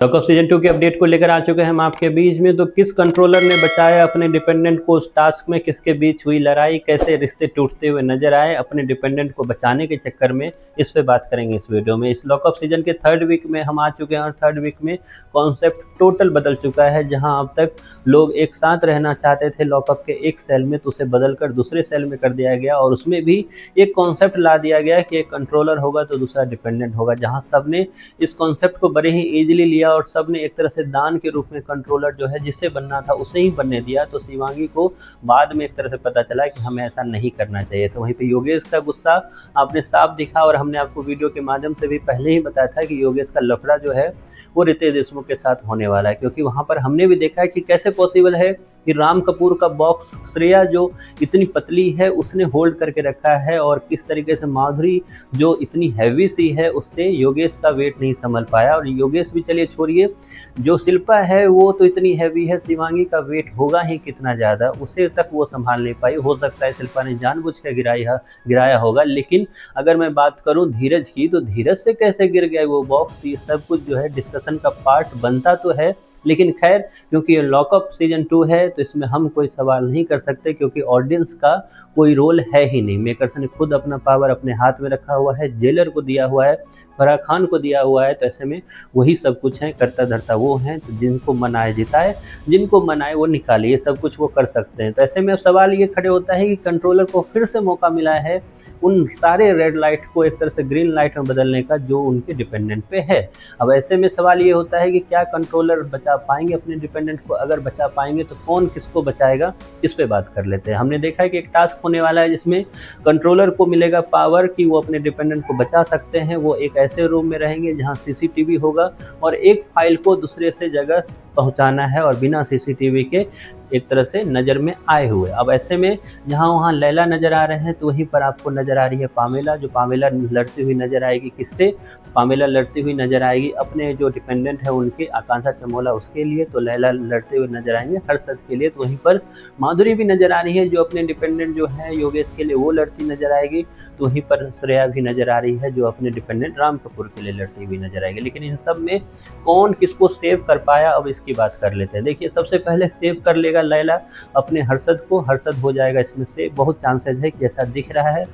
Lockup season 2 के update को लेकर आ चुके हैं हम आपके बीच में। तो किस कंट्रोलर ने बचाया अपने डिपेंडेंट को उस टास्क में, किसके बीच हुई लड़ाई, कैसे रिश्ते टूटते हुए नजर आए अपने डिपेंडेंट को बचाने के चक्कर में, इस पे बात करेंगे इस वीडियो में। इस लॉकअप सीजन के 3rd वीक में हम आ चुके हैं और 3rd वीक में कॉन्सेप्ट टोटल बदल चुका है। जहां अब तक लोग एक साथ रहना चाहते थे लॉकअप के एक सेल में, तो उसे बदल कर दूसरे सेल में कर दिया गया और उसमें भी एक कॉन्सेप्ट ला दिया गया कि एक कंट्रोलर होगा तो दूसरा डिपेंडेंट होगा। जहां सबने इस कॉन्सेप्ट को बड़े ही इजीली लिया और सबने एक तरह से दान के रूप में कंट्रोलर जो है जिसे बनना था उसे ही बनने दिया। तो शिवांगी को बाद में एक तरह से पता चला कि हमें ऐसा नहीं करना चाहिए। तो वहीं पे योगेश का गुस्सा आपने साफ दिखा और हमने आपको वीडियो के माध्यम से भी पहले ही बताया था कि योगेश का लफड़ा जो है वो रितेश देशमुख के साथ होने वाला है, क्योंकि वहां पर हमने भी देखा है कि कैसे पॉसिबल है कि राम कपूर का बॉक्स श्रेया जो इतनी पतली है उसने होल्ड करके रखा है, और किस तरीके से माधुरी जो इतनी हैवी सी है उससे योगेश का वेट नहीं संभल पाया। और योगेश भी चलिए छोड़िए, जो शिल्पा है वो तो इतनी हैवी है, शिवांगी का वेट होगा ही कितना ज़्यादा, उसे तक वो संभाल नहीं पाई। हो सकता है शिल्पा ने जानबूझ कर गिराया होगा। लेकिन अगर मैं बात करूं धीरज की, तो धीरज से कैसे गिर गया वो बॉक्स, ये सब कुछ जो है डिस्कशन का पार्ट बनता तो है। लेकिन खैर, क्योंकि ये लॉकअप सीजन 2 है तो इसमें हम कोई सवाल नहीं कर सकते, क्योंकि ऑडियंस का कोई रोल है ही नहीं। मेकर्स ने खुद अपना पावर अपने हाथ में रखा हुआ है, जेलर को दिया हुआ है, फराह खान को दिया हुआ है। तो ऐसे में वही सब कुछ है, करता धरता वो हैं। तो जिनको मनाए जिताए, जिनको मनाए वो निकाले, ये सब कुछ वो कर सकते हैं। तो ऐसे में अब सवाल ये खड़े होता है कि कंट्रोलर को फिर से मौका मिला है उन सारे रेड लाइट को एक तरह से ग्रीन लाइट में बदलने का जो उनके डिपेंडेंट पे है। अब ऐसे में सवाल ये होता है कि क्या कंट्रोलर बचा पाएंगे अपने डिपेंडेंट को? अगर बचा पाएंगे तो कौन किसको बचाएगा, इस पे बात कर लेते हैं। हमने देखा है कि एक टास्क होने वाला है जिसमें कंट्रोलर को मिलेगा पावर कि वो अपने डिपेंडेंट को बचा सकते हैं। वो एक ऐसे रूम में रहेंगे जहाँ CCTV होगा और एक फाइल को दूसरे से जगह पहुंचाना है और बिना CCTV के एक तरह से नज़र में आए हुए। अब ऐसे में जहाँ वहाँ लैला नज़र आ रहे हैं तो वहीं पर आपको नज़र आ रही है पामेला, जो पामेला लड़ती हुई नज़र आएगी। किससे? पामेला लड़ती हुई नज़र आएगी अपने जो डिपेंडेंट है उनके, आकांक्षा चमोला उसके लिए, तो लैला लड़ते हुए नज़र आएंगे हर्षद के लिए। तो वहीं पर माधुरी भी नज़र आ रही है जो अपने डिपेंडेंट जो है योगेश के लिए वो लड़ती नज़र आएगी। तो वहीं पर श्रेया भी नज़र आ रही है जो अपने डिपेंडेंट राम कपूर के लिए लड़ती हुई नज़र आएगी। लेकिन इन सब में कौन किसको सेव कर पाया, अब इसकी बात कर लेते हैं। देखिए, सबसे पहले सेव कर लेगा लैला अपने हर्षद को, हर्षद हो जाएगा इसमें से, बहुत चांसेस है कि ऐसा दिख रहा है।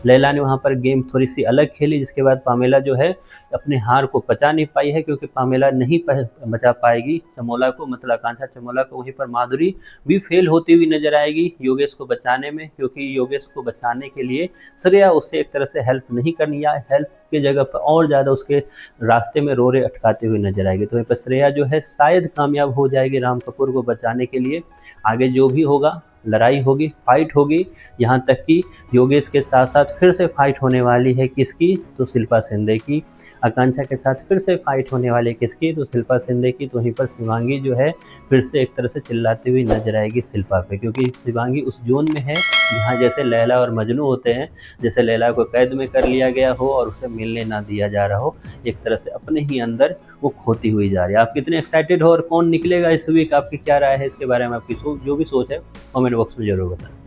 लैला ने वहाँ पर गेम थोड़ी सी अलग खेली, जिसके बाद पामेला जो है अपने हार को पचा नहीं पाई है, क्योंकि पामेला नहीं बचा पाएगी चमोला को, मतलब आकांक्षा चमोला को। वहीं पर माधुरी भी फेल होती हुई नजर आएगी योगेश को बचाने में, क्योंकि योगेश को बचाने के लिए श्रेया उससे एक तरह से हेल्प नहीं करनी, या हेल्प की जगह पर और ज़्यादा उसके रास्ते में रोरे अटकाते हुए नजर आएगी। तो वहीं पर श्रेया जो है शायद कामयाब हो जाएगी राम कपूर को बचाने के लिए। आगे जो भी होगा, लड़ाई होगी, फाइट होगी, यहाँ तक कि योगेश के साथ साथ फिर से फाइट होने वाली है किसकी? तो शिल्पा शिंदे की। आकांक्षा के साथ फिर से फाइट होने वाली है किसकी? तो शिल्पा शिंदे की। तो वहीं पर शिवांगी जो है फिर से एक तरह से चिल्लाती हुई नजर आएगी शिल्पा पे, क्योंकि शिवांगी उस जोन में है जहाँ जैसे लैला और मजनू होते हैं, जैसे लैला को कैद में कर लिया गया हो और उसे मिलने ना दिया जा रहा हो, एक तरह से अपने ही अंदर वो खोती हुई जा रही है। आप कितने एक्साइटेड हो और कौन निकलेगा इस वीक, आपकी क्या राय है इसके बारे में? आपकी जो भी सोच है कमेंट बॉक्स में जरूर बताएं।